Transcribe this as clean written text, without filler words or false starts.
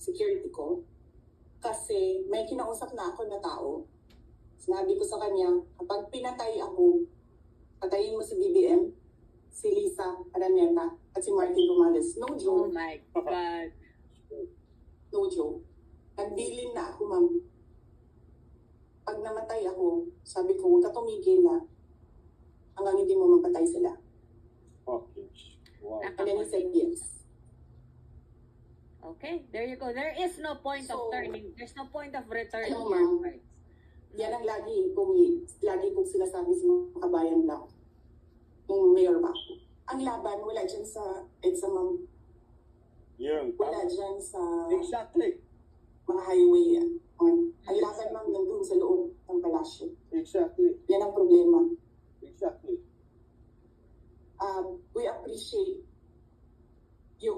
security ko. Kasi may kinausap na ako na tao. Sinabi ko sa kanya, kapag pinatay ako, patayin mo si BBM, si Lisa Araneta, at si Martin Romales. No Oh joke. my God. No joke. Nagbilin na ako, ma'am. Pag namatay ako, sabi ko, huwag ka tumigil na hanggang hindi mo mapatay sila. Okay. Wow. And then he said yes. Okay, there you go. There is no point of So, turning. There's no point of returning ano, your ma'am? words. Yan ang lagi kong sinasabi sa mga kabayan lang. Nung mayor pa ako. Ang laban, wala dyan sa EDSA, ma'am. Yun. Wala dyan sa Exactly. mga highway. Ang laban, ma'am, nandun sa loob ng palasyo. Exactly. Yan ang problema. Exactly. We appreciate yung